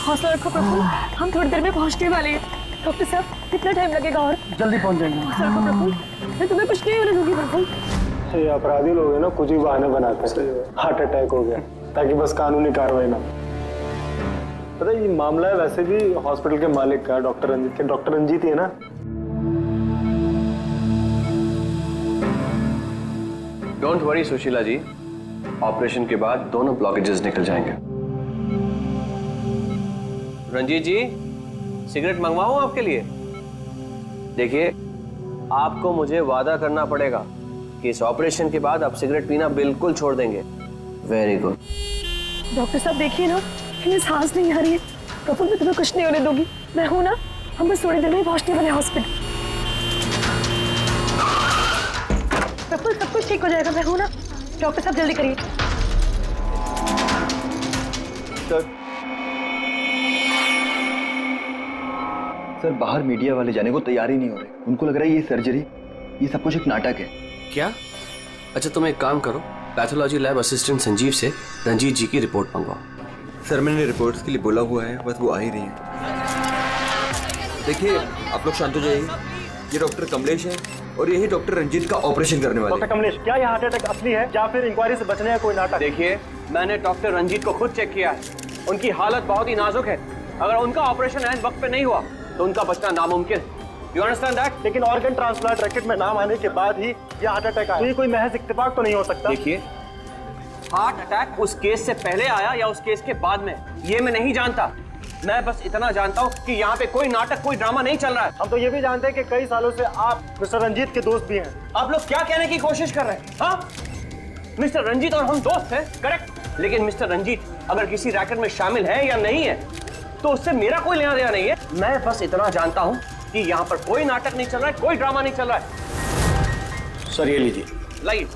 हौसला रखो प्रफुल्ल, हम थोड़ी देर में पहुंचने वाले हैं। डॉक्टर साहब कितना टाइम लगेगा और? जल्दी पहुंच जाएंगे। हौसला रखो प्रफुल्ल, मैं तुम्हें कुछ नहीं होने दूंगी प्रफुल्ल। ये अपराधी लोग हैं ना, कुछ ही बहाने बनाते हैं। हार्ट अटैक हो गया ताकि बस कानूनी कार्रवाई ना। पता है ये मामला है वैसे भी हॉस्पिटल के मालिक का, डॉक्टर रंजीत के। डॉक्टर रंजीत ही है ना? Don't worry Sushila ji, operation के बाद दोनों ब्लॉकेजेस निकल जाएंगे। रंजीत जी, सिगरेट मंगवाऊं आपके लिए? देखिए, आपको मुझे वादा करना पड़ेगा कि इस ऑपरेशन के बाद आप सिगरेट पीना बिल्कुल छोड़ देंगे। Very good. डॉक्टर साहब देखिए ना, इन्हें सांस नहीं आ रही है। प्रफुल्ल मैं तुम्हें कुछ नहीं होने दूंगी, मैं हूं ना। हम बस थोड़ी देर में ही पहुंचने वाले हॉस्पिटल। प्रफुल्ल सब कुछ ठीक हो जाएगा, मैं हूं ना। डॉक्टर साहब जल्दी करिए। सर बाहर मीडिया वाले जाने को तैयार ही नहीं हो रहे। उनको लग रहा है ये सर्जरी, ये सब कुछ एक नाटक है। क्या? अच्छा तुम एक काम करो, पैथोलॉजी लैब असिस्टेंट संजीव से रंजीत जी की रिपोर्ट मंगवाओ। सर मैंने रिपोर्ट्स के लिए बोला हुआ है, बस वो आ ही रही है। देखिए आप लोग शांत हो जाइए। ये डॉक्टर कमलेश है और यही डॉक्टर रंजीत का ऑपरेशन करने वाले। डॉक्टर कमलेश, क्या ये हार्ट अटैक असली है या फिर इंक्वायरी से बचने का कोई नाटक? देखिए, मैंने डॉक्टर रंजीत को खुद चेक किया है। उनकी हालत बहुत ही नाजुक है। अगर उनका ऑपरेशन ऐन वक्त पे नहीं हुआ तो उनका बचना नामुमकिन। You understand that? लेकिन ऑर्गन ट्रांसप्लांट रैकेट में नाम आने के बाद ही ये हार्ट अटैक आया। तो ये कोई महज इत्तेफाक तो नहीं हो सकता। देखिए, हार्ट अटैक उस केस से पहले आया या उस केस के बाद में, ये मैं नहीं जानता। मैं बस इतना जानता हूँ कि यहाँ पे कोई नाटक, कोई ड्रामा नहीं चल रहा है। हम तो ये भी जानते हैं कि कई सालों से आप मिस्टर रंजीत के दोस्त भी हैं। आप लोग क्या कहने की कोशिश कर रहे हैं? हाँ, मिस्टर रंजीत और हम दोस्त हैं, करेक्ट। लेकिन मिस्टर रंजीत अगर किसी रैकेट में शामिल है या नहीं है तो उससे मेरा कोई लेना देना नहीं है। मैं बस इतना जानता हूँ कि यहाँ पर कोई नाटक नहीं चल रहा है, कोई ड्रामा नहीं चल रहा है। सर ये लीजिए। लाइए,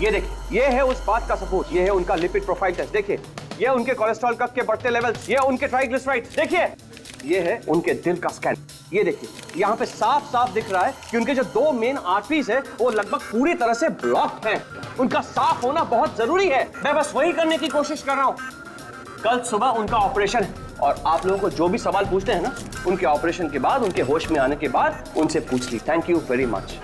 ये देखिए, ये है उस बात का सबूत। ये है उनका लिपिड प्रोफाइल टेस्ट। देखिए, ये उनके कोलेस्ट्रॉल कफ के बढ़ते लेवल्स, ये उनके ट्राइग्लिसराइड्स। देखिए, ये है उनके दिल का स्कैन। ये देखिए, यहाँ पे साफ साफ दिख रहा है कि उनके जो दो मेन आर्टरीज है वो लगभग पूरी तरह से ब्लॉक हैं। उनका साफ होना बहुत जरूरी है। मैं बस वही करने की कोशिश कर रहा हूँ। कल सुबह उनका ऑपरेशन है और आप लोगों को जो भी सवाल पूछते हैं ना, उनके ऑपरेशन के बाद, उनके होश में आने के बाद उनसे पूछ ली। Thank you very much.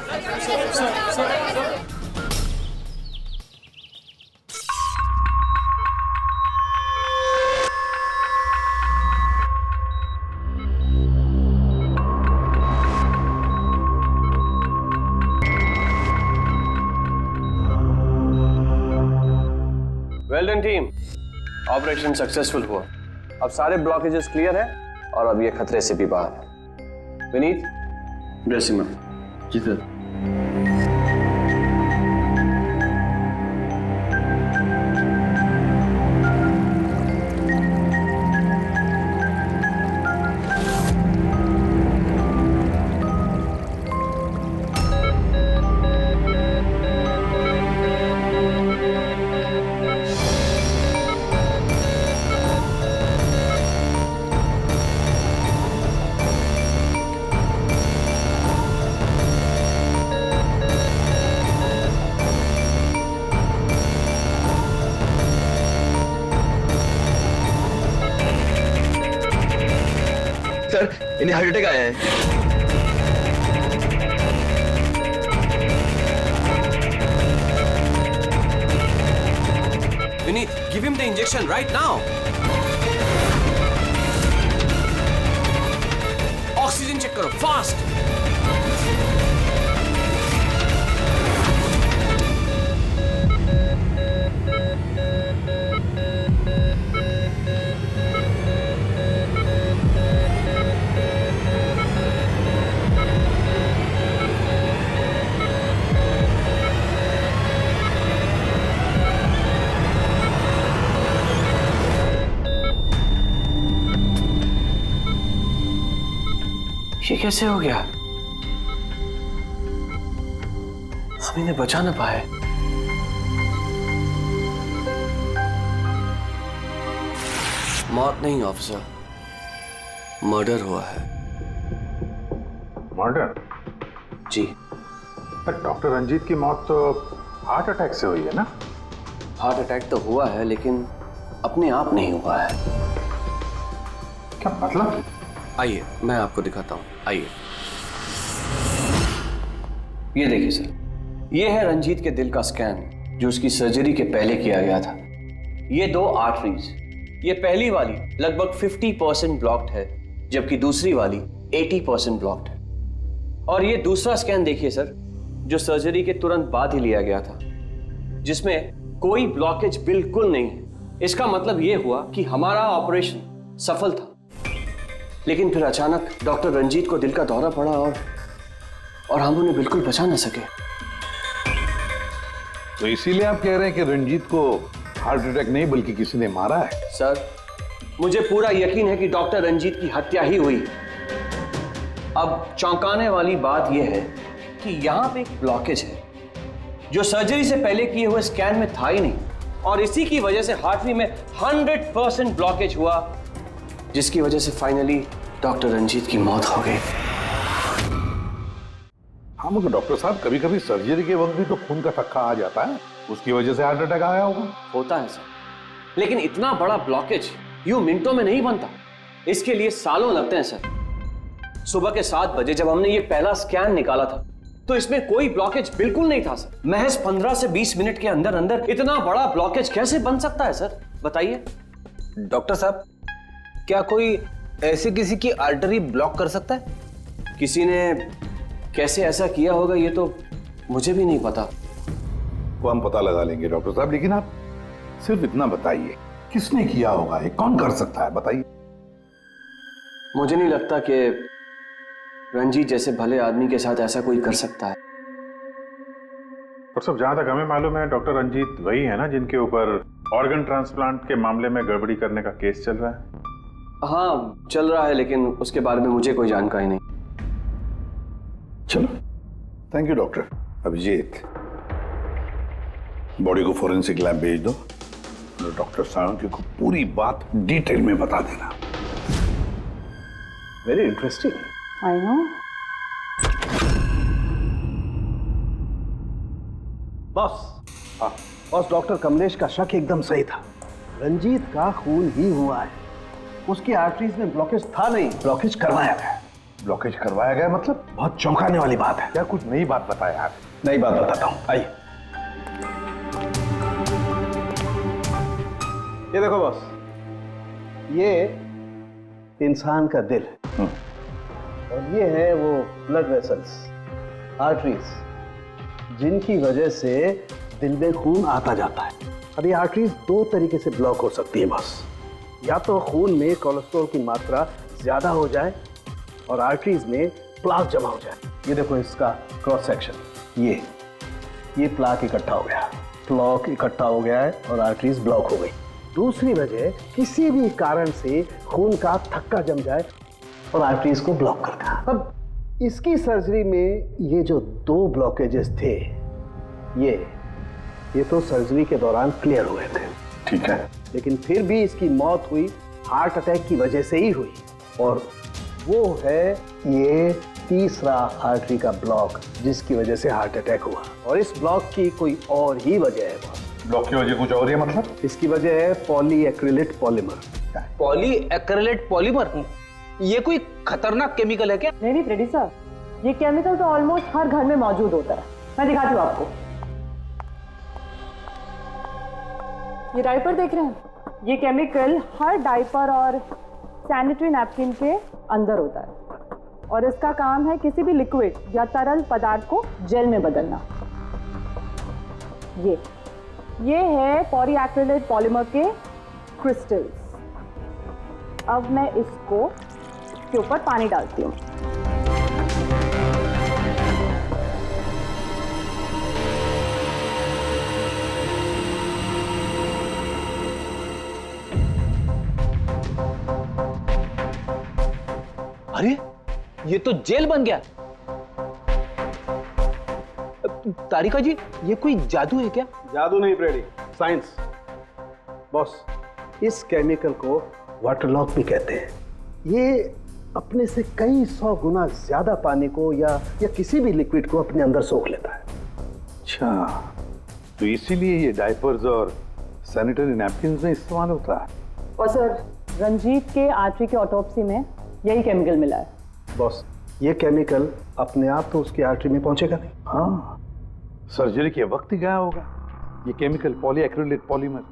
Well done team, operation successful हुआ। अब सारे ब्लॉकेजेस क्लियर है और अब ये खतरे से भी बाहर है। विनीत, ड्रेसिंग में। जी सर। सर इन्हें हार्ट अटैक आया है। Vineet, give him the injection right now. Oxygen check करो फास्ट। ये कैसे हो गया? हम इन्हें बचा ना पाए। मौत नहीं ऑफिसर, मर्डर हुआ है। मर्डर? जी। पर डॉक्टर रंजीत की मौत तो हार्ट अटैक से हुई है ना? हार्ट अटैक तो हुआ है लेकिन अपने आप नहीं हुआ है। क्या मतलब? आइए मैं आपको दिखाता हूँ, आइए। ये देखिए सर, ये है रंजीत के दिल का स्कैन जो उसकी सर्जरी के पहले किया गया था। ये 2 आर्टरीज, ये पहली वाली लगभग 50% ब्लॉक्ड है, जबकि दूसरी वाली 80% ब्लॉक्ड है। और ये दूसरा स्कैन देखिए सर, जो सर्जरी के तुरंत बाद ही लिया गया था, जिसमें कोई ब्लॉकेज बिल्कुल नहीं है। इसका मतलब ये हुआ कि हमारा ऑपरेशन सफल था। लेकिन फिर अचानक डॉक्टर रंजीत को दिल का दौरा पड़ा और हम उन्हें बिल्कुल बचा न सके। तो इसीलिए आप कह रहे हैं कि रंजीत को हार्ट अटैक नहीं बल्कि किसी ने मारा है? सर, मुझे पूरा यकीन है कि डॉक्टर रंजीत की हत्या ही हुई। अब चौंकाने वाली बात यह है कि यहां पे एक ब्लॉकेज है जो सर्जरी से पहले किए हुए स्कैन में था ही नहीं, और इसी की वजह से हार्टरी में 100% ब्लॉकेज हुआ, जिसकी वजह से फाइनली डॉक्टर रंजीत की मौत हो गई। हाँ मगर डॉक्टर साहब, कभी कभी सर्जरी के वक्त भी तो खून का थक्का आ जाता है, उसकी वजह से हार्ट अटैक आया होगा। होता है सर, लेकिन इतना बड़ा ब्लॉकेज यूं मिनटों में नहीं बनता, इसके लिए सालों लगते हैं सर। सुबह के 7 बजे जब हमने ये पहला स्कैन निकाला था तो इसमें कोई ब्लॉकेज बिल्कुल नहीं था सर। महज 15 से 20 मिनट के अंदर अंदर इतना बड़ा ब्लॉकेज कैसे बन सकता है सर, बताइए। डॉक्टर साहब, क्या कोई ऐसे किसी की आर्टरी ब्लॉक कर सकता है? किसी ने कैसे ऐसा किया होगा ये तो मुझे भी नहीं पता। वो हम पता लगा लेंगे डॉक्टर साहब, लेकिन आप सिर्फ इतना बताइए, किसने किया होगा, ये कौन कर सकता है, बताइए। मुझे नहीं लगता कि रंजीत जैसे भले आदमी के साथ ऐसा कोई कर सकता है। डॉक्टर साहब, जहां तक हमें मालूम है डॉक्टर रंजीत वही है ना जिनके ऊपर ऑर्गन ट्रांसप्लांट के मामले में गड़बड़ी करने का केस चल रहा है? हाँ चल रहा है, लेकिन उसके बारे में मुझे कोई जानकारी नहीं। चलो, thank you doctor. Abhijeet, body को फोरेंसिक लैब भेज दो और डॉक्टर साळुंखे को पूरी बात डिटेल में बता देना। Very interesting. I know. Boss, boss, doctor Kamlesh का शक एकदम सही था। रंजीत का खून ही हुआ है, उसकी आर्टरीज में ब्लॉकेज था नहीं, ब्लॉकेज करवाया गया। ब्लॉकेज करवाया गया मतलब? बहुत चौंकाने वाली बात है। क्या कुछ नई बात बताया आप? नई बात बताता हूँ, आइए। ये देखो बॉस, ये इंसान का दिल है और ये है वो ब्लड वेसल्स, आर्टरीज, जिनकी वजह से दिल में खून आता जाता है। अब ये आर्टरीज 2 तरीके से ब्लॉक हो सकती है बॉस। या तो खून में कोलेस्ट्रॉल की मात्रा ज्यादा हो जाए और आर्टरीज में प्लाक जमा हो जाए। ये देखो इसका क्रॉस सेक्शन, ये प्लाक इकट्ठा हो गया, प्लाक इकट्ठा हो गया है और आर्टरीज ब्लॉक हो गई। दूसरी वजह, किसी भी कारण से खून का थक्का जम जाए और आर्टरीज को ब्लॉक कर देना। अब इसकी सर्जरी में ये जो 2 ब्लॉकेजेस थे, ये तो सर्जरी के दौरान क्लियर हुए थे, ठीक है, लेकिन फिर भी इसकी मौत हुई हार्ट अटैक की वजह से ही हुई। और वो है ये तीसरा आर्टरी का ब्लॉक, जिसकी वजह से हार्ट अटैक हुआ। और इस ब्लॉक की कोई और ही वजह है बॉस। ब्लॉक की वजह कुछ और है मतलब? इसकी वजह है पॉलीएक्रिलेट पॉलीमर। Polyacrylate polymer? ये कोई खतरनाक केमिकल है क्या? नहीं फ्रेडी साहब, ये केमिकल तो ऑलमोस्ट हर घर में मौजूद होता है। मैं दिखाती हूँ आपको। ये डायपर देख रहे हैं, ये केमिकल हर डायपर और सैनिटरी नैपकिन के अंदर होता है और इसका काम है किसी भी लिक्विड या तरल पदार्थ को जेल में बदलना। ये है पॉलीएक्रिलेट पॉलीमर के क्रिस्टल्स। अब मैं इसको के ऊपर पानी डालती हूँ। अरे ये तो जेल बन गया। तारिका जी, ये कोई जादू है क्या? जादू नहीं फ्रेडी, साइंस। बॉस, इस केमिकल को वाटर लॉक भी कहते हैं। ये अपने से कई 100 गुना ज्यादा पानी को या किसी भी लिक्विड को अपने अंदर सोख लेता है। अच्छा, तो इसीलिए ये डायपर्स और सैनिटरी नैपकिन्स में इस्तेमाल होता है। और सर, रंजीत के आर्टरी के ऑटोप्सी में यही केमिकल मिला है। बॉस, ये केमिकल अपने आप तो उसकी आर्टरी में पहुंचेगा नहीं। हाँ, सर्जरी के वक्त ही गया होगा। ये केमिकल पॉलीएक्रिलेट पॉलीमर,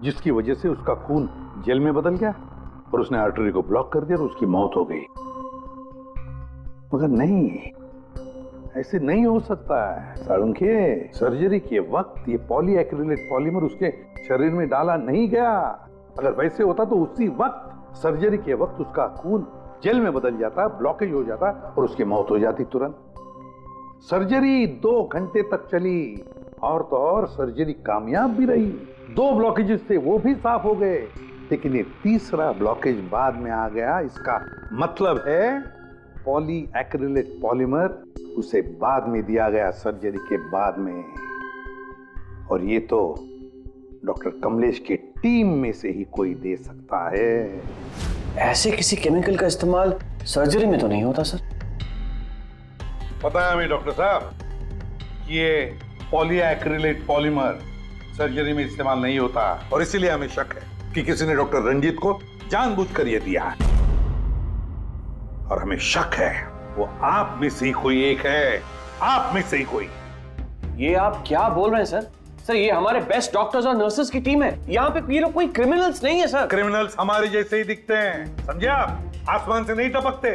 जिसकी वजह से उसका खून जेल में बदल गया और उसने आर्टरी को ब्लॉक कर दिया और उसकी मौत हो गई। मगर नहीं, ऐसे नहीं हो सकता है साळुंखे। सर्जरी के वक्त ये पॉलीएक्रिलेट पॉलीमर उसके शरीर में डाला नहीं गया। अगर वैसे होता तो उसी वक्त सर्जरी के वक्त उसका खून जेल में बदल जाता, ब्लॉकेज हो जाता और उसकी मौत हो जाती तुरंत। सर्जरी 2 घंटे तक चली और तो और सर्जरी कामयाब भी रही। 2 ब्लॉकेजेस थे, वो भी साफ हो गए, लेकिन ये तीसरा ब्लॉकेज बाद में आ गया। इसका मतलब है पॉलीएक्रिलेट पॉलीमर उसे बाद में दिया गया, सर्जरी के बाद में। और ये तो डॉक्टर कमलेश की टीम में से ही कोई दे सकता है। ऐसे किसी केमिकल का इस्तेमाल सर्जरी में तो नहीं होता सर। पता है हमें डॉक्टर साहब, ये पॉलीएक्रिलेट पॉलीमर सर्जरी में इस्तेमाल नहीं होता और इसीलिए हमें शक है कि किसी ने डॉक्टर रंजीत को जानबूझकर ये दिया है। और हमें शक है वो आप में से ही कोई एक है, आप में से ही कोई। ये आप क्या बोल रहे हैं सर? सर ये हमारे बेस्ट डॉक्टर्स और नर्सेस की टीम है। यहाँ पे ये लोग कोई क्रिमिनल्स नहीं है सर। क्रिमिनल्स हमारे जैसे ही दिखते हैं, समझे आप? आसमान से नहीं टपकते।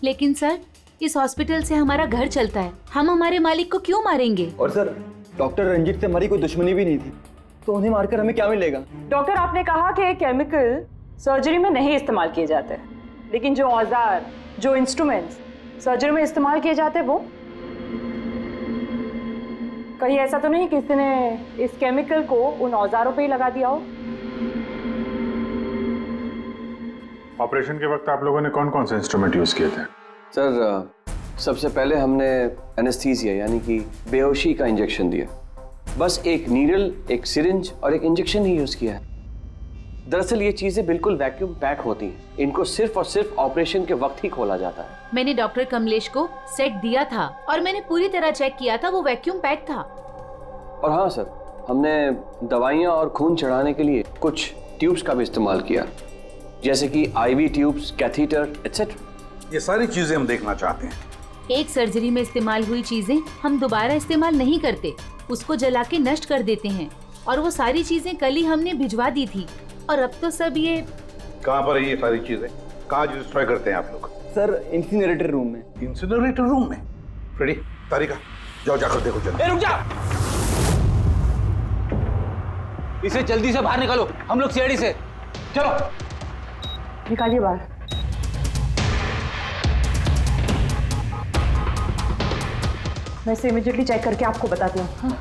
लेकिन सर, इस हॉस्पिटल से हमारा घर चलता है, हम हमारे मालिक को क्यों मारेंगे? और सर, डॉक्टर रंजीत से हमारी कोई दुश्मनी भी नहीं थी, तो उन्हें मारकर हमें क्या मिलेगा? डॉक्टर, आपने कहा कि ये केमिकल सर्जरी में नहीं इस्तेमाल किए जाते, लेकिन जो औजार, जो इंस्ट्रूमेंट्स सर्जरी में इस्तेमाल किए जाते हैं, वो कहीं ऐसा तो नहीं किसी ने इस केमिकल को उन औजारों पे ही लगा दिया हो? ऑपरेशन के वक्त आप लोगों ने कौन कौन से इंस्ट्रूमेंट यूज किए थे? सर सबसे पहले हमने एनेस्थीसिया यानी कि बेहोशी का इंजेक्शन दिया। बस एक नीडल, एक सिरिंज और एक इंजेक्शन ही यूज किया है। दरअसल ये चीजें बिल्कुल वैक्यूम पैक होती हैं। इनको सिर्फ और सिर्फ ऑपरेशन के वक्त ही खोला जाता है। मैंने डॉक्टर कमलेश को सेट दिया था और मैंने पूरी तरह चेक किया था, वो वैक्यूम पैक था। और हाँ सर, हमने दवाइयाँ और खून चढ़ाने के लिए कुछ ट्यूब्स का भी इस्तेमाल किया, जैसे कि IV ट्यूब्स, कैथीटर एटसेट्रा। ये सारी चीजें हम देखना चाहते हैं। एक सर्जरी में इस्तेमाल हुई चीजें हम दोबारा इस्तेमाल नहीं करते, उसको जला के नष्ट कर देते हैं। और वो सारी चीजें कल ही हमने भिजवा दी थी और अब तो सब ये कहाँ पर है ये सारी चीजें? कहाँ डिस्ट्रॉय करते हैं आप लोग? सर, इंसिनरेटर रूम में। इंसिनरेटर रूम में? फ्रेडी, तारिका, जाओ जाकर देखो जल्दी। रुक जा, इसे जल्दी से बाहर निकालो, हम लोग सीढ़ी से। चलो निकालिए बाहर। मैं इसे इमीडिएटली चेक करके आपको बताती हूँ। हाँ?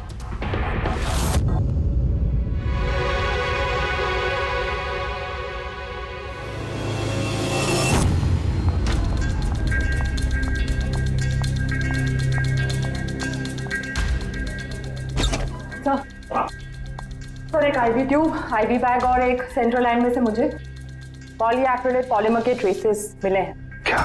सर, एक IV ट्यूब, IV बैग और एक सेंट्रल लाइन में से मुझे पॉलीएक्रिलेट पॉलीमर के ट्रेसेस मिले हैं। क्या?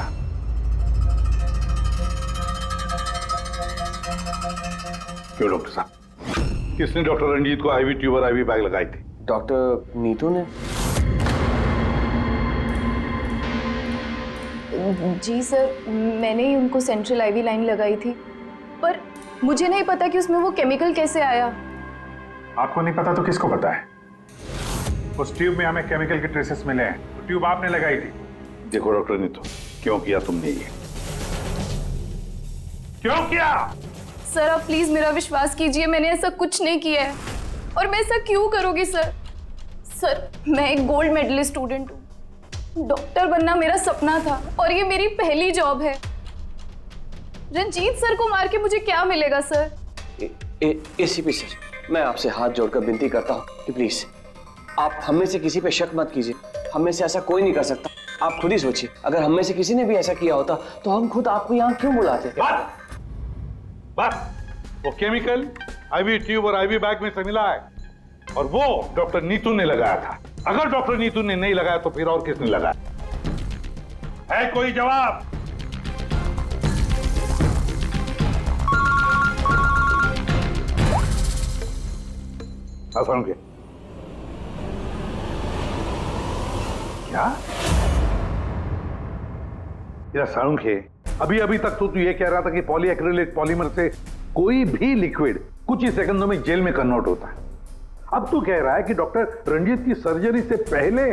क्यों डॉक्टर साहब? किसने डॉक्टर रंजीत को IV ट्यूब और IV बैग लगाई थी? डॉक्टर नीतू ने। जी सर, मैंने ही उनको सेंट्रल IV लाइन लगाई थी, पर मुझे नहीं पता कि उसमें वो केमिकल कैसे आया। आपको नहीं पता तो किसको पता है? उस ट्यूब में हमें केमिकल के ट्रेसेस मिले हैं, तो ट्यूब आपने लगाई थी। देखो डॉक्टर नीतू, क्यों किया तुमने ये? क्यों किया? सर, आप प्लीज मेरा विश्वास कीजिए, मैंने ऐसा कुछ नहीं किया है। और मैं ऐसा क्यों करूंगी सर? सर, मैं एक गोल्ड मेडलिस्ट स्टूडेंट हूँ, डॉक्टर बनना मेरा सपना था और ये मेरी पहली जॉब है। रंजीत सर को मार के मुझे क्या मिलेगा सर? ACP सर, मैं आपसे हाथ जोड़कर विनती करता हूँ कि प्लीज आप हम में से किसी पे शक मत कीजिए। हम में से ऐसा कोई नहीं कर सकता। आप खुद ही सोचिए, अगर हम में से किसी ने भी ऐसा किया होता तो हम खुद आपको यहाँ क्यों बुलाते? बस, वो केमिकल IV ट्यूब और IV बैग में से मिला है और वो डॉक्टर नीतू ने लगाया था। अगर डॉक्टर नीतू ने नहीं लगाया तो फिर और किसने लगाया? है कोई जवाब? क्या? यार साळुंखे, अभी अभी तक तो तू ये कह रहा था कि पॉलीएक्रिलिक पॉलीमर से कोई भी लिक्विड कुछ ही सेकंडों में जेल में कन्वर्ट होता है। अब तू कह रहा है कि डॉक्टर रंजीत की सर्जरी से पहले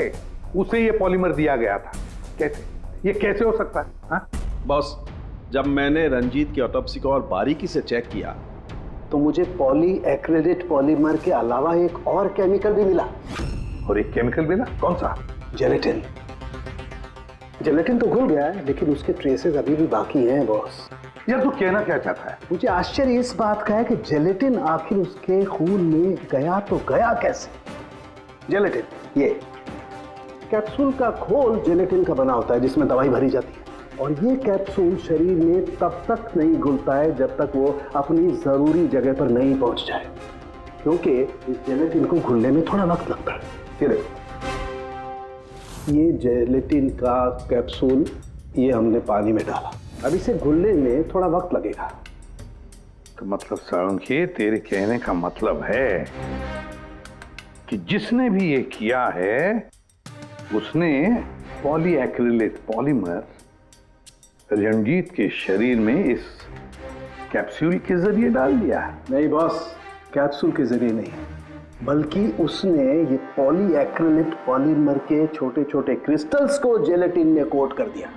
उसे ये पॉलीमर दिया गया था। कैसे? ये कैसे हो सकता है? हाँ? बॉस, जब मैंने रंजीत की ऑटोप्सी को और बारीकी से चेक किया तो मुझे पॉलीएक्रिलेट पॉलीमर के अलावा एक और केमिकल भी मिला। और एक केमिकल मिला? कौन सा? जेलेटिन। जेलेटिन तो घुल गया है, लेकिन उसके ट्रेसेस अभी भी बाकी हैं बॉस। यार तू कहना क्या चाहता है? मुझे आश्चर्य इस बात का है कि जेलेटिन आखिर उसके खून में गया तो गया कैसे? जेलेटिन, ये कैप्सूल का खोल जेलेटिन का बना होता है जिसमें दवाई भरी जाती है, और ये कैप्सूल शरीर में तब तक नहीं घुलता है जब तक वो अपनी जरूरी जगह पर नहीं पहुंच जाए, क्योंकि इस जेलेटिन को घुलने में थोड़ा वक्त लगता है। ये जेलेटिन का कैप्सूल ये हमने पानी में डाला, अब इसे घुलने में थोड़ा वक्त लगेगा। तो मतलब साळुंखे, तेरे कहने का मतलब है कि जिसने भी ये किया है उसने पॉलीएक्रिलेट पॉलीमर रंजीत के शरीर में इस कैप्सूल के जरिए डाल दिया। नहीं बॉस, कैप्सूल के जरिए नहीं, बल्कि उसने ये पॉलीएक्रिलेट पॉलीमर के छोटे छोटे क्रिस्टल्स को जेलेटिन में कोट कर दिया।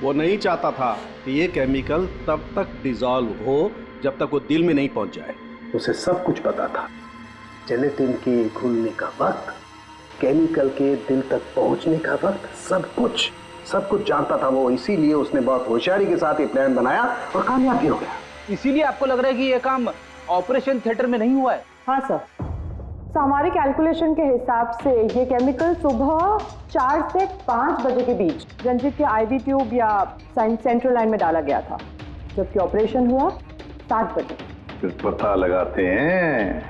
वो नहीं चाहता था कि ये केमिकल तब तक डिसॉल्व हो जब तक वो दिल में नहीं पहुंच जाए। उसे सब कुछ पता था, जेलेटिन के घुलने का वक्त, केमिकल के दिल तक पहुंचने का वक्त, सब कुछ जानता था वो। इसीलिए उसने बहुत होशियारी के साथ ये प्लान बनाया और कामयाब भी हो गया। इसीलिए आपको लग रहा है कि ये काम ऑपरेशन थिएटर में नहीं हुआ है? हाँ सर, तो हमारे कैलकुलेशन के हिसाब से ये केमिकल सुबह 4 से 5 बजे के बीच रंजीत के आईवी ट्यूब या सेंट्रल लाइन में डाला गया था, जबकि ऑपरेशन हुआ 7 बजे। फिर पता लगाते हैं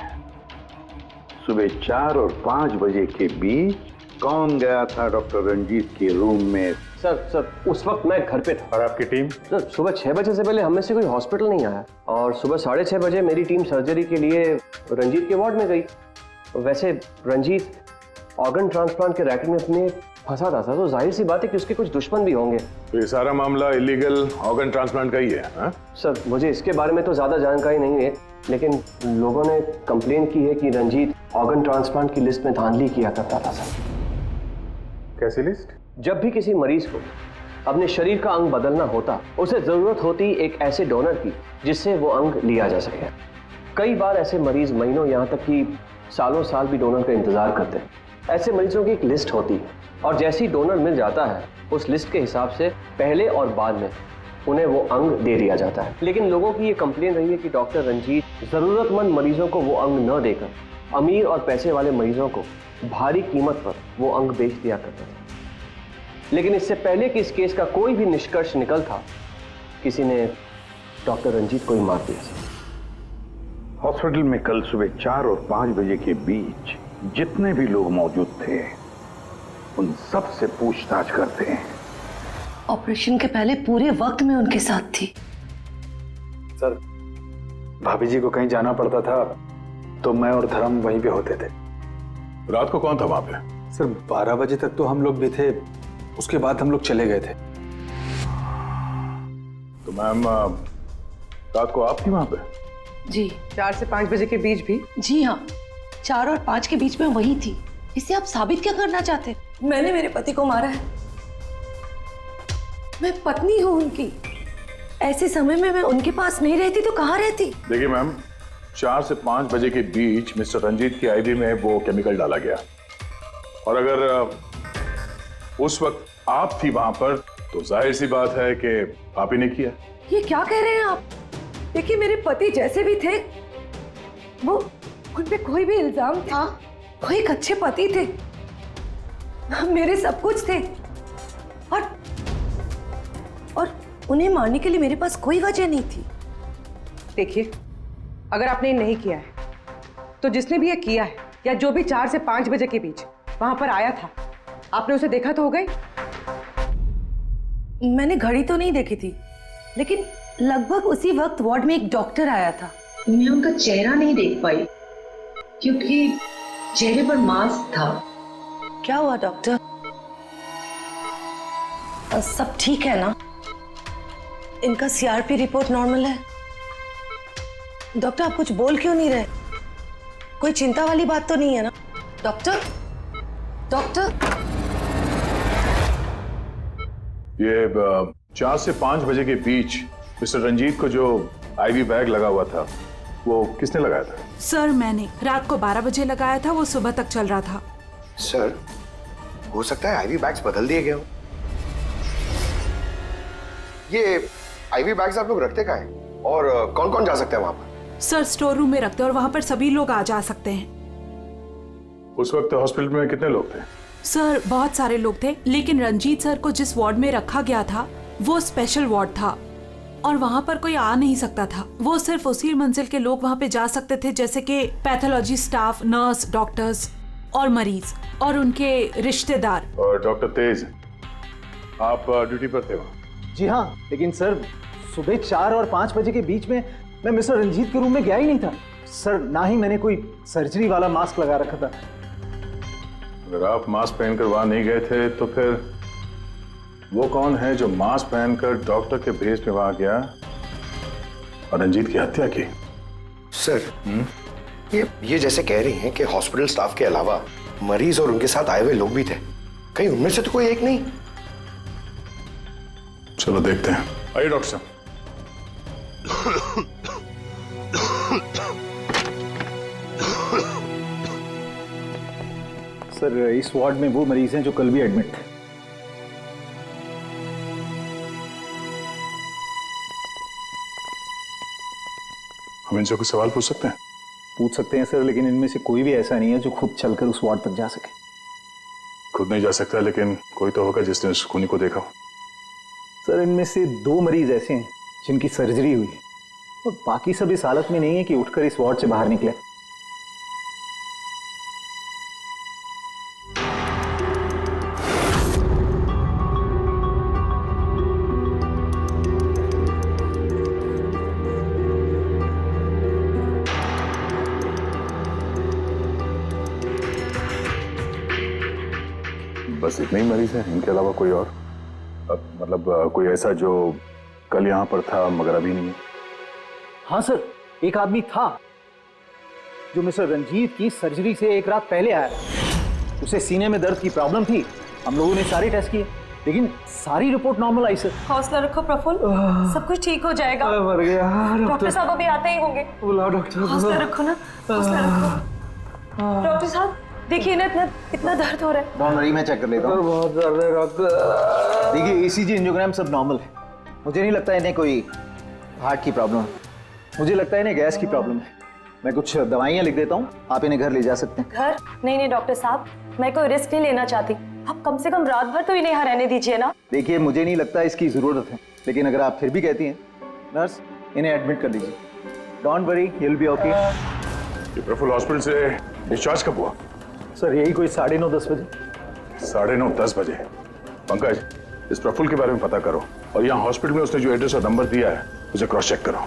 सुबह 4 और 5 बजे के बीच कौन गया था डॉक्टर रंजीत के रूम में। सर उस वक्त मैं घर पे था। और आपकी टीम? सर सुबह 6 बजे से पहले हम में से कोई हॉस्पिटल नहीं आया, और सुबह 6:30 बजे मेरी टीम सर्जरी के लिए रंजीत के वार्ड में गई। वैसे रंजीत ऑर्गन ट्रांसप्लांट के रैकेट में अपने फंसा था, तो जाहिर सी बात है कि उसके कुछ दुश्मन भी होंगे। तो ये सारा मामला इलीगल ऑर्गन ट्रांसप्लांट का ही है? हाँ? सर मुझे इसके बारे में तो ज़्यादा जानकारी नहीं है, लेकिन लोगों ने कंप्लेन की है कि रंजीत ऑर्गन ट्रांसप्लांट की लिस्ट में धांधली किया करता था। सर कैसी लिस्ट? जब भी किसी मरीज को अपने शरीर का अंग बदलना होता, उसे ज़रूरत होती एक ऐसे डोनर की जिससे वो अंग लिया जा सके। कई बार ऐसे मरीज महीनों, यहाँ तक कि सालों साल भी डोनर का इंतजार करते हैं। ऐसे मरीजों की एक लिस्ट होती है, और जैसे ही डोनर मिल जाता है उस लिस्ट के हिसाब से पहले और बाद में उन्हें वो अंग दे दिया जाता है। लेकिन लोगों की ये कंप्लेन रही है कि डॉक्टर रंजीत ज़रूरतमंद मरीजों को वो अंग न देकर अमीर और पैसे वाले मरीजों को भारी कीमत पर वो अंग बेच दिया करता था। लेकिन इससे पहले कि इस केस का कोई भी निष्कर्ष निकल था, किसी ने डॉक्टर रंजीत को ही मार दिया। हॉस्पिटल में कल सुबह 4 और 5 बजे के बीच जितने भी लोग मौजूद थे उन सब से पूछताछ करते हैं। ऑपरेशन के पहले पूरे वक्त में उनके साथ थी। सर भाभी जी को कहीं जाना पड़ता था तो मैं और धर्म वहीं पे होते थे। रात को कौन था वहां पे? सर 12 बजे तक तो हम लोग भी थे, उसके बाद हम लोग चले गए थे। तो मैम रात को आप थी वहां पे? जी। 4 से 5 बजे के बीच भी? जी हाँ, 4 और 5 के बीच में वही थी। इसे आप साबित क्या करना चाहते? मैंने मेरे पति को मारा है, मैं पत्नी हूँ उनकी। ऐसे समय में मैं उनके पास नहीं रहती तो कहाँ रहती? देखिए मैम, 4 से 5 बजे के बीच मिस्टर रंजीत की आईवी में वो केमिकल डाला गया, और अगर उस वक्त आप थी वहां पर तो जाहिर सी बात है कि आप ही ने किया। ये क्या कह रहे हैं आप? देखिए मेरे पति जैसे भी थे, वो उन पे कोई भी इल्जाम था, वो एक अच्छे पति थे, मेरे सब कुछ थे, और उन्हें मारने के लिए मेरे पास कोई वजह नहीं थी। देखिए, अगर आपने नहीं किया है तो जिसने भी ये किया है, या जो भी 4 से 5 बजे के बीच वहां पर आया था, आपने उसे देखा तो हो गई? मैंने घड़ी तो नहीं देखी थी, लेकिन लगभग उसी वक्त वार्ड में एक डॉक्टर आया था। मैं उनका चेहरा नहीं देख पाई क्योंकि चेहरे पर मास्क था। क्या हुआ डॉक्टर? सब ठीक है ना? इनका सीआरपी रिपोर्ट नॉर्मल है। डॉक्टर आप कुछ बोल क्यों नहीं रहे? कोई चिंता वाली बात तो नहीं है ना? डॉक्टर डॉक्टर ये 4 से 5 बजे के बीच मिस्टर रंजीत को जो आईवी बैग लगा हुआ था वो किसने लगाया था? सर मैंने रात को 12 बजे लगाया था, वो सुबह तक चल रहा था। सर हो सकता है आईवी बैग्स बदल दिए गए हो। ये आईवी बैग्स आप लोग रखते कहाँ हैं और कौन कौन जा सकता है वहां पर? सर स्टोर रूम में रखते हैं और वहां पर सभी लोग आ जा सकते हैं। उस वक्त हॉस्पिटल में कितने लोग थे? सर बहुत सारे लोग थे, लेकिन रंजीत सर को जिस वार्ड में रखा गया था वो स्पेशल वार्ड था और वहां पर कोई आ नहीं सकता था। वो सिर्फ उसी मंजिल के लोग वहां पे जा सकते थे, जैसे कि पैथोलॉजी स्टाफ, नर्स, डॉक्टर्स और मरीज और उनके रिश्तेदार। और डॉक्टर तेज, आप ड्यूटी पर थे वहाँ? जी हाँ, लेकिन सर सुबह 4 और 5 बजे के बीच में मैं मिस्टर रंजीत के रूम में गया ही नहीं था सर। ना ही मैंने कोई सर्जरी वाला मास्क लगा रखा था। अगर आप मास्क पहनकर वहां नहीं गए थे तो फिर वो कौन है जो मास्क पहनकर डॉक्टर के भेस में वहां गया और रंजीत की हत्या की? सर ये जैसे कह रही हैं कि हॉस्पिटल स्टाफ के अलावा मरीज और उनके साथ आए हुए लोग भी थे, कहीं उनमें से तो कोई एक नहीं? चलो देखते हैं। आइए डॉक्टर साहब। सर इस वार्ड में वो मरीज हैं जो कल भी एडमिट थे। हम इनसे कुछ सवाल पूछ सकते हैं? पूछ सकते हैं सर, लेकिन इनमें से कोई भी ऐसा नहीं है जो खुद चलकर उस वार्ड तक जा सके। खुद नहीं जा सकता, लेकिन कोई तो होगा जिसने उस खूनी को देखा हो। सर इनमें से 2 मरीज ऐसे हैं जिनकी सर्जरी हुई और बाकी सब इस हालत में नहीं है कि उठकर इस वार्ड से बाहर निकले। बस इतने ही मरीज हैं, इनके अलावा कोई और? मतलब कोई ऐसा जो कल यहाँ पर था मगर अभी नहीं है? हाँ सर, एक आदमी था जो मिस्टर रंजीत की सर्जरी से एक रात पहले आया। उसे सीने में दर्द की प्रॉब्लम थी। हम लोगों ने सारे टेस्ट किए लेकिन सारी रिपोर्ट नॉर्मल आई सर। हौसला रखो प्रफुल्ल, सब कुछ ठीक हो जाएगा। मर गया। डॉक्टर साहब अभी आते ही होंगे। बुलाओ डॉक्टर। हौसला रखो ना, हौसला रखो। डॉक्टर साहब देखिए ना, इतना दर्द हो रहा है। डॉक्टर मैं चेक कर लेता हूँ। बहुत दर्द है डॉक्टर। देखिए ईसीजी, एंजियोग्राम सब नॉर्मल है। मुझे नहीं लगता इन्हें कोई हार्ट की प्रॉब्लम है। मुझे लगता है इन्हें गैस की प्रॉब्लम है। मैं कुछ दवाइयाँ लिख देता हूँ, आप इन्हें घर ले जा सकते हैं। घर? नहीं डॉक्टर साहब, मैं कोई रिस्क नहीं लेना चाहती। आप कम से कम रात भर तो इन्हें यहाँ रहने दीजिए ना। देखिए मुझे नहीं लगता इसकी जरूरत है, लेकिन अगर आप फिर भी कहती हैं, नर्स इन्हें एडमिट कर दीजिए। Don't worry, he will be okay. ये प्रफुल्ल हॉस्पिटल से डिस्चार्ज कब हुआ? सर यही कोई 9:30-10 बजे। 9:30-10 बजे। पंकज, इस प्रफुल्ल के बारे में पता करो और यहाँ हॉस्पिटल में उसने जो एड्रेस और नंबर दिया है उसे क्रॉस चेक करो।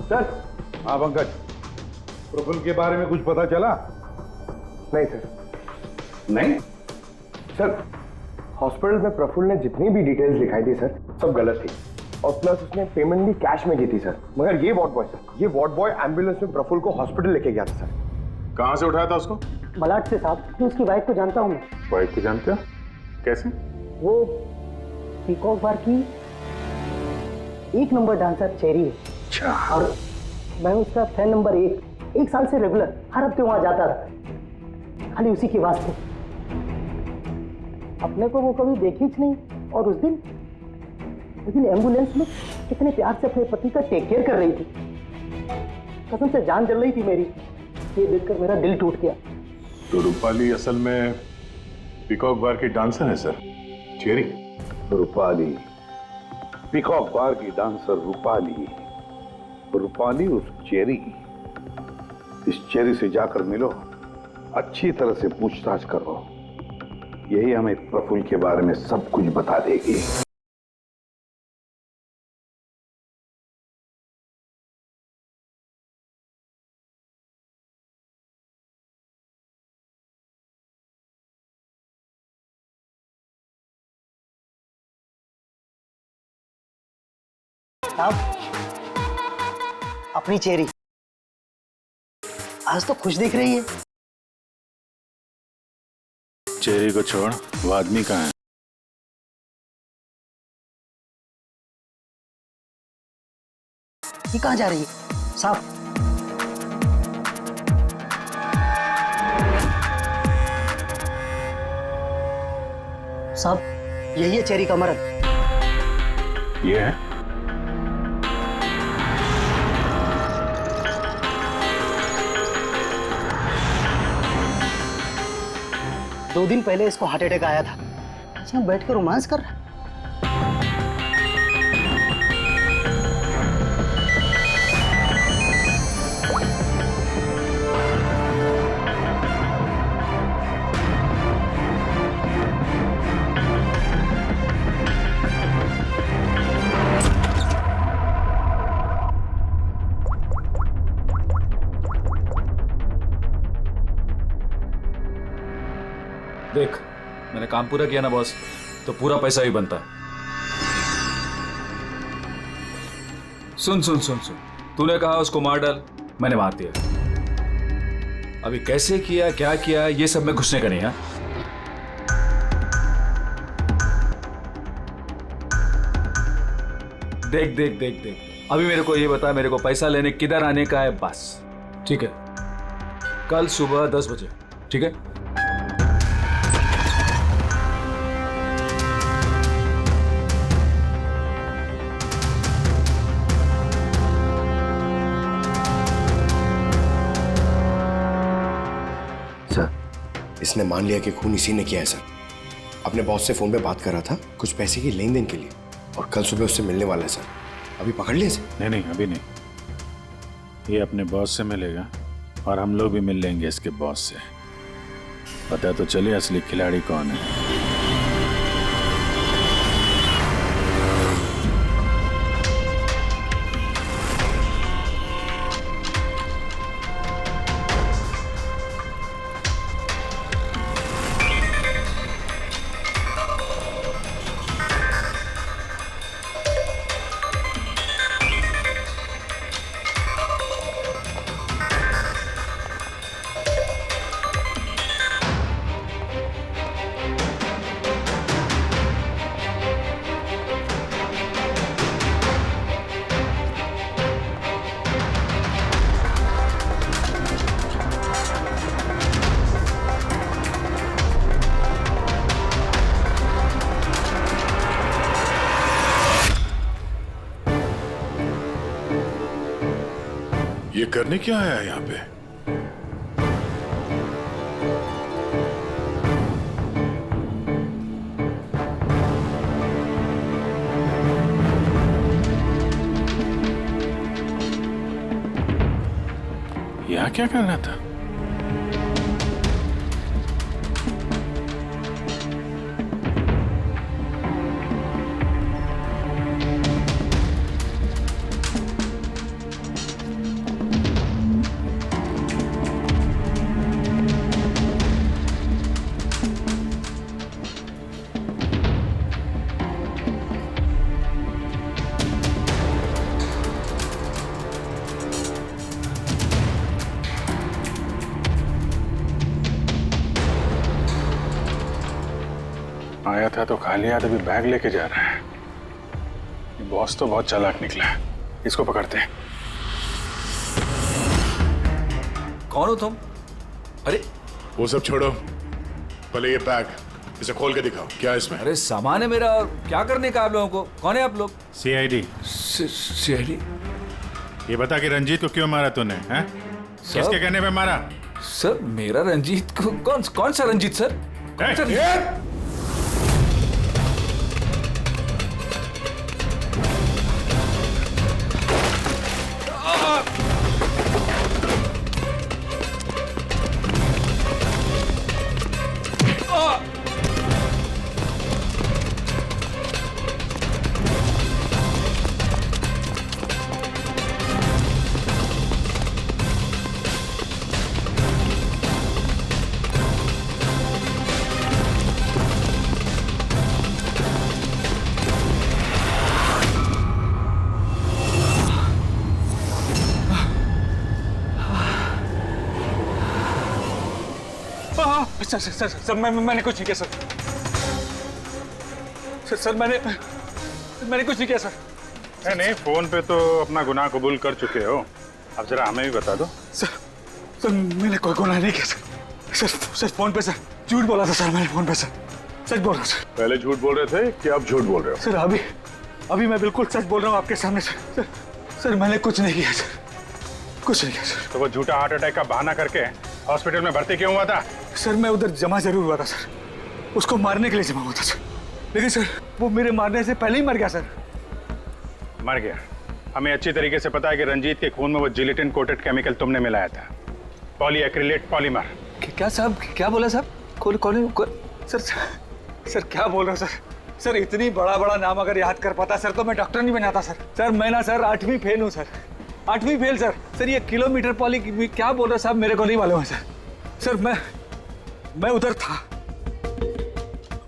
सर। हाँ पंकज, प्रफुल्ल के बारे में कुछ पता चला? नहीं सर। नहीं सर, हॉस्पिटल में प्रफुल्ल ने जितनी भी डिटेल्स दिखाई थी सर, सब गलत थी और प्लस उसने पेमेंट भी कैश में की थी सर। मगर ये वार्ड बॉय सर, ये वार्ड बॉय एम्बुलेंस में प्रफुल्ल को हॉस्पिटल लेके गया था सर। कहाँ से उठाया था उसको? मलाड से साहब। तो उसकी वाइफ को जानता हूँ मैं। वाइफ को जानते हो? कैसे? वो पीकॉक बार की 1 नंबर डांसर चेरी है। अच्छा। और मैं उसका फैन नंबर 1 साल से रेगुलर हर हफ्ते वहां जाता था, खाली उसी के वास्ते। अपने को वो कभी देखी ही नहीं। और उस दिन एम्बुलेंस में कितने प्यार से अपने पति का टेक केयर कर रही थी। कसम से जान जल रही थी मेरी। ये देखकर मेरा दिल टूट गया। तो रूपाली असल में पीकॉक बार की डांसर है सर, चेरी। रूपाली पीकॉक बार की डांसर रूपाली। रूपाली उस चेरी, इस चेरी से जाकर मिलो, अच्छी तरह से पूछताछ करो, यही हमें प्रफुल्ल के बारे में सब कुछ बता देगी। अपनी चेरी आज तो खुश दिख रही है। चेरी को छोड़, वो आदमी कहाँ है? ये कहाँ जा रही है? साहब साहब, यही है चेरी का मर्द। ये है? दो दिन पहले इसको हार्ट अटैक आया था। आज हम बैठ कर रोमांस कर रहे हैं। देख, मैंने काम पूरा किया ना बॉस, तो पूरा पैसा ही बनता है। सुन सुन सुन सुन, तूने कहा उसको मार डाल, मैंने मार दिया। अभी कैसे किया, क्या किया, ये सब में घुसने का नहीं है। देख देख देख देख, अभी मेरे को ये बता, मेरे को पैसा लेने किधर आने का है बस, ठीक है? कल सुबह 10 बजे, ठीक है? इसने मान लिया कि खून इसी ने किया है सर। अपने बॉस से फोन पे बात कर रहा था कुछ पैसे की लेन देन के लिए, और कल सुबह उससे मिलने वाला है सर। अभी पकड़ लिया इसे? नहीं नहीं, अभी नहीं। ये अपने बॉस से मिलेगा और हम लोग भी मिल लेंगे इसके बॉस से। पता तो चले असली खिलाड़ी कौन है। ये करने क्या आया यहाँ पे? यहाँ क्या कर रहा था? आया था तो खाली हाथ, अभी बैग लेके जा रहा है। ये बॉस तो बहुत चालाक निकला है, इसको पकड़ते हैं। कौन हो तुम? अरे वो सब छोड़ो, पहले ये बैग इसे खोल के दिखाओ, क्या है इसमें? अरे सामान है मेरा, और क्या करने का आप लोगों को? कौन है आप लोग? सीआईडी। सीआईडी? ये बता कि रंजीत को क्यों मारा तूने? हैं? किसके कहने पे मारा? सर मेरा रंजीत को कौन सा रंजीत सर? कौन सा Ranjit? Sir sir sir sir मैंने कुछ नहीं किया सर। सर मैंने कुछ नहीं किया सर। नहीं, फोन पे तो अपना गुनाह कबूल कर चुके हो, अब जरा हमें भी बता दो। सर मैंने कोई गुनाह नहीं किया सर फोन पे सर झूठ बोला था सर, मैंने फोन पे सर सच बोल रहा हूँ सर। पहले झूठ बोल रहे थे कि अब झूठ बोल रहे हो? सर अभी मैं बिल्कुल सच बोल रहा हूँ आपके सामने सर। सर मैंने कुछ नहीं किया सर, कुछ नहीं किया सर। तो वो झूठा हार्ट अटैक का बहाना करके हॉस्पिटल में भर्ती क्यों हुआ था? सर मैं उधर जमा जरूर हुआ था सर, उसको मारने के लिए जमा हुआ था सर, लेकिन सर वो मेरे मारने से पहले ही मर गया सर। मर गया? हमें अच्छी तरीके से पता है कि रंजीत के खून में वो जिलेटिन कोटेड केमिकल तुमने मिलाया था, पॉलीएक्रिलेट पॉलीमर। क्या साहब, क्या बोला साहब? सर क्या बोल रहे हो सर? सर इतनी बड़ा नाम अगर याद कर पाता सर तो मैं डॉक्टर नहीं बनाता सर। सर मैं ना सर 8वीं फेल हूँ सर, 8वीं फेल सर। सर ये किलोमीटर पॉली क्या बोल रहे हो साहब, मेरे को नहीं मालूम है सर। सर मैं उधर था,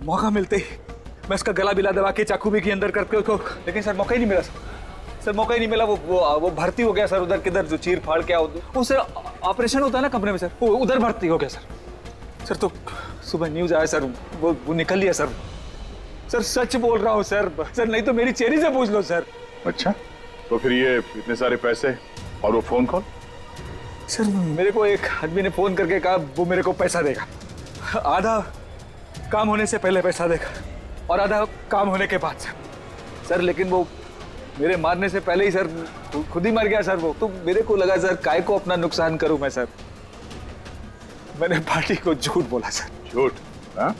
मौका मिलते ही मैं उसका गला बिला दबा के चाकू भी के अंदर करके उसको, लेकिन सर मौका ही नहीं मिला सर मौका ही नहीं मिला। वो भर्ती हो गया सर उधर, किधर जो चीर फाड़ के वो सर ऑपरेशन होता है ना कमरे में सर, वो उधर भर्ती हो गया सर। तो सुबह न्यूज आया सर, वो निकल लिया सर। सर सच बोल रहा हूँ सर, नहीं तो मेरी चेहरे से पूछ लो सर। अच्छा, तो फिर ये इतने सारे पैसे और वो फोन कॉल? सर मेरे को एक आदमी ने फोन करके कहा वो मेरे को पैसा देगा, आधा काम होने से पहले पैसा देगा और आधा काम होने के बाद सर। लेकिन वो मेरे मारने से पहले ही सर खुद ही मर गया सर वो। तो मेरे को लगा सर काय को अपना नुकसान करूं मैं सर, मैंने पार्टी को झूठ बोला सर। झूठ? हाँ,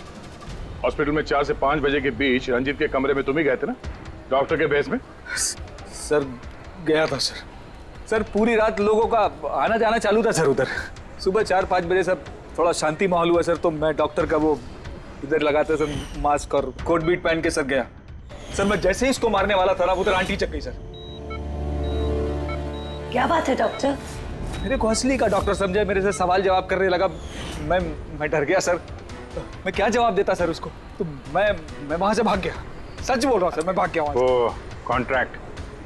हॉस्पिटल में 4 से 5 बजे के बीच रंजीत के कमरे में तुम ही गए थे ना, डॉक्टर के भेस में? सर गया था सर। सर पूरी रात लोगों का आना जाना चालू था सर उधर। सुबह 4-5 बजे सर थोड़ा शांति माहौल हुआ सर, तो मैं डॉक्टर का वो इधर लगाते सर मास्क और कोट बीट पहन के सर गया सर। मैं जैसे ही इसको मारने वाला था ना उधर आंटी चक गई सर। क्या बात है डॉक्टर? मेरे को असली का डॉक्टर समझे, मेरे से सवाल जवाब करने लगा। मैं डर गया सर, मैं क्या जवाब देता सर उसको। तो मैं वहां से भाग गया, सच बोल रहा हूँ सर, मैं भाग गया वहां से। वो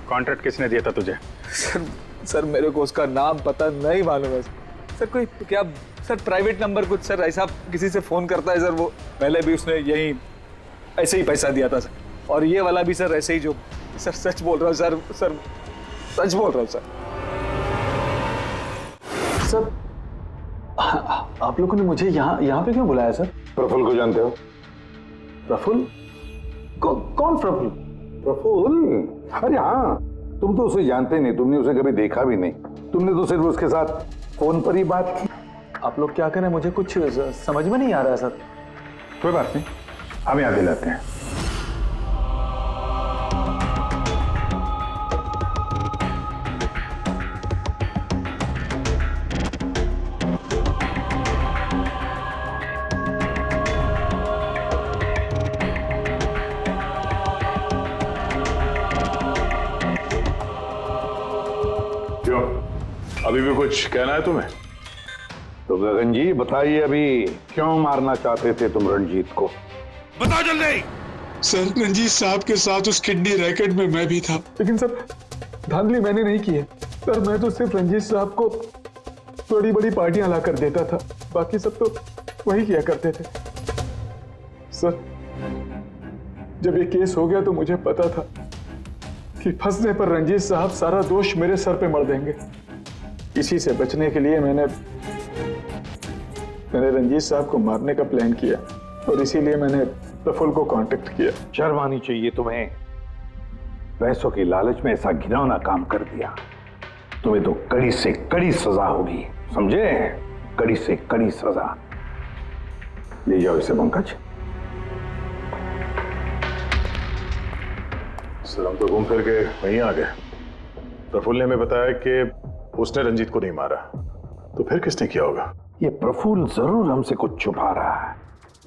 कॉन्ट्रैक्ट किसने दिया था तुझे? सर मेरे को उसका नाम पता नहीं मालूम है सर। कोई क्या सर प्राइवेट नंबर कुछ सर ऐसा किसी से फोन करता है सर। वो पहले भी उसने यही ऐसे ही पैसा दिया था सर, और ये वाला भी सर ऐसे ही जो सर। सच बोल रहा हूँ सर, सच बोल रहा हूँ सर। सर आप लोगों ने मुझे यहाँ पे क्यों बुलाया सर? प्रफुल्ल को जानते हो? प्रफुल्ल? कौन प्रफुल्ल? प्रफुल्ल? अरे हाँ, तुम तो उसे जानते नहीं, तुमने उसे कभी देखा भी नहीं, तुमने तो सिर्फ उसके साथ फोन पर ही बात की। आप लोग क्या करें, मुझे कुछ समझ में नहीं आ रहा है सर। कोई बात नहीं, हम यहाँ दिलाते हैं। क्यों, अभी भी कुछ कहना है तुम्हें? तो गगन जी बताइए, अभी क्यों मारना चाहते थे तुम रंजीत को? बता जल्दी। सर रंजीत साहब के साथ उस किडनी रैकेट में मैं भी था। लेकिन सर धांधली मैंने नहीं की है सर, मैं तो सिर्फ रंजीत साहब को बड़ी बड़ी पार्टियां ला कर देता था, बाकी सब तो वही किया करते थे। सर जब ये केस हो गया तो मुझे पता था कि फंसने पर रंजीत साहब सारा दोष मेरे सर पे मर देंगे। इसी से बचने के लिए मैंने रंजीत साहब को मारने का प्लान किया, और इसीलिए मैंने प्रफुल्ल को कांटेक्ट किया। शर्म आनी चाहिए तुम्हें, पैसों की लालच में ऐसा घिनौना काम कर दिया। तुम्हें तो कड़ी से कड़ी सजा होगी, समझे? कड़ी से कड़ी सजा। ले जाओ इसे पंकज। सर हम तो घूम फिर के वहीं आ गए। प्रफुल्ल ने हमें बताया कि उसने रंजीत को नहीं मारा, तो फिर किसने किया होगा? ये प्रफुल्ल जरूर हमसे कुछ छुपा रहा है,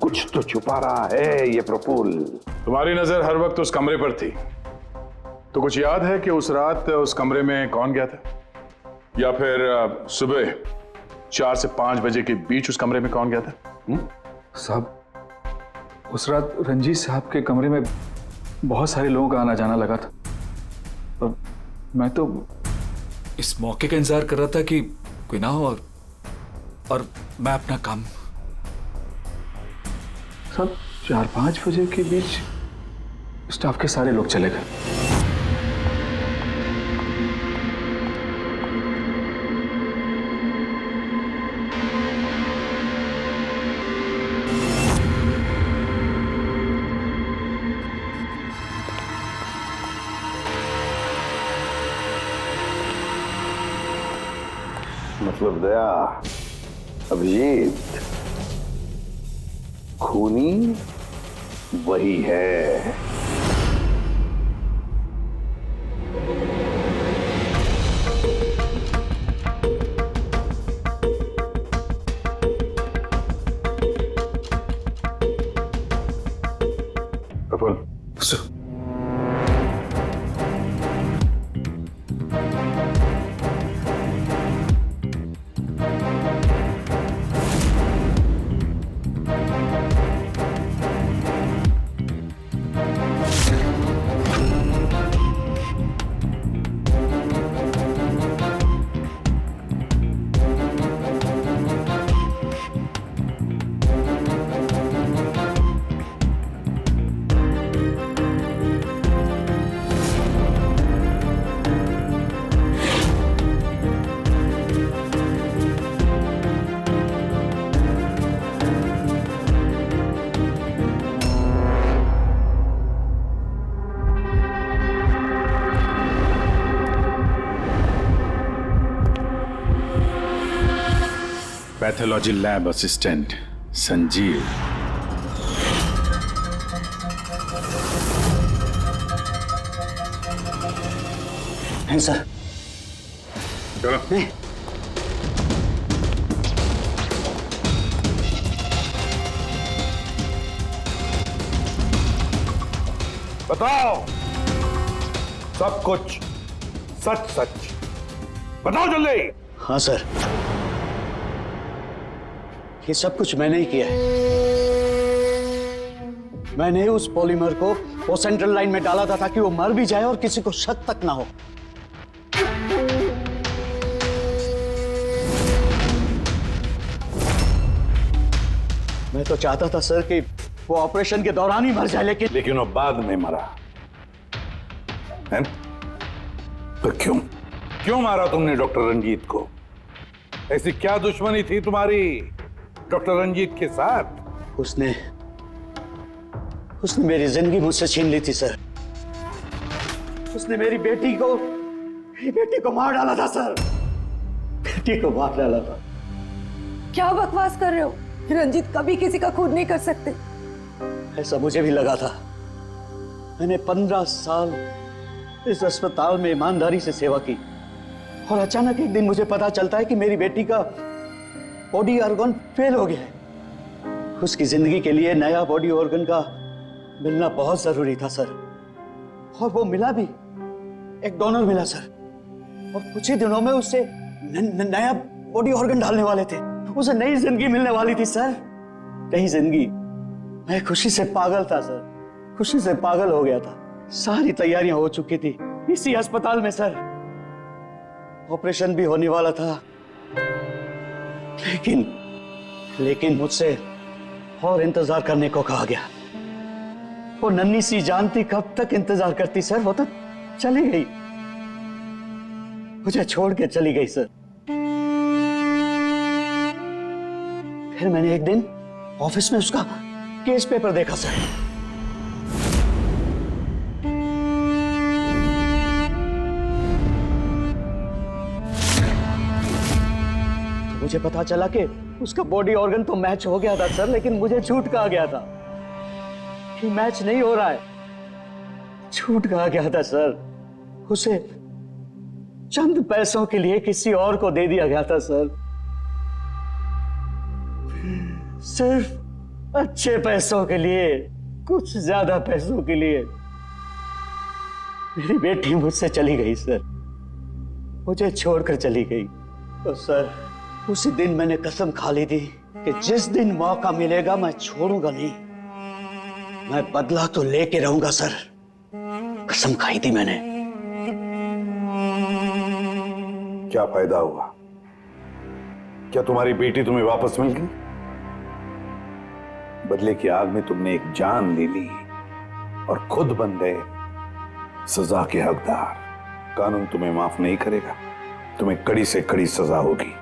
कुछ तो छुपा रहा है ये प्रफुल्ल। तुम्हारी नजर हर वक्त उस कमरे पर थी, तो कुछ याद है कि उस रात उस कमरे में कौन गया था, या फिर सुबह 4 से 5 बजे के बीच उस कमरे में कौन गया था? साहब उस रात रंजीत साहब के कमरे में बहुत सारे लोगों का आना जाना लगा था, और मैं तो इस मौके का इंतजार कर रहा था कि कोई ना हो और मैं अपना काम साहब 4-5 बजे के बीच स्टाफ के सारे लोग चले गए। मतलब दया, अभिजीत, खूनी वही है। Praful, pathology lab assistant Sanjeev. है सर। चलो। बताओ सब कुछ, सच सच बताओ जल्दी। हाँ सर, ये सब कुछ मैंने ही किया है। मैंने उस पॉलीमर को वो सेंट्रल लाइन में डाला था ताकि वो मर भी जाए और किसी को शक तक ना हो। मैं तो चाहता था सर कि वो ऑपरेशन के दौरान ही मर जाए, लेकिन वो बाद में मरा है? तो क्यों मारा तुमने डॉक्टर रंजीत को? ऐसी क्या दुश्मनी थी तुम्हारी डॉक्टर रंजीत के साथ? उसने मेरी जिंदगी मुझसे छीन ली थी सर। उसने मेरी बेटी को मार डाला था सर। बेटी को मार डाला था। क्या बकवास कर रहे हो? रंजीत कभी किसी का खून नहीं कर सकते। ऐसा मुझे भी लगा था। मैंने 15 साल इस अस्पताल में ईमानदारी से सेवा की और अचानक एक दिन मुझे पता चलता है कि मेरी बेटी का बॉडी ऑर्गन फेल हो गया है। उसकी जिंदगी के लिए नया बॉडी ऑर्गन का मिलना बहुत जरूरी था सर, और वो मिला भी। एक डोनर मिला सर, और कुछ ही दिनों में उससे नया बॉडी ऑर्गन डालने वाले थे। उसे नई जिंदगी मिलने वाली थी सर, नई जिंदगी। मैं खुशी से पागल था सर, खुशी से पागल हो गया था। सारी तैयारियां हो चुकी थी इसी अस्पताल में सर। ऑपरेशन भी होने वाला था, लेकिन मुझसे और इंतजार करने को कहा गया। वो नन्ही सी जानती कब तक इंतजार करती सर। वो तो चली गई, मुझे छोड़ के चली गई सर। फिर मैंने एक दिन ऑफिस में उसका केस पेपर देखा सर। मुझे पता चला कि उसका बॉडी ऑर्गन तो मैच हो गया था सर, लेकिन मुझे झूठ कहा गया था कि मैच नहीं हो रहा है। झूठ कहा गया था सर। उसे चंद पैसों के लिए किसी और को दे दिया गया था सर। सिर्फ अच्छे पैसों के लिए, कुछ ज्यादा पैसों के लिए। मेरी बेटी मुझसे चली गई सर, मुझे छोड़कर चली गई। तो सर उसी दिन मैंने कसम खा ली थी कि जिस दिन मौका मिलेगा मैं छोड़ूंगा नहीं, मैं बदला तो लेके रहूंगा सर। कसम खाई थी मैंने। क्या फायदा हुआ? क्या तुम्हारी बेटी तुम्हें वापस मिल गई? बदले की आग में तुमने एक जान ले ली और खुद बन गए सजा के हकदार। कानून तुम्हें माफ नहीं करेगा, तुम्हें कड़ी से कड़ी सजा होगी।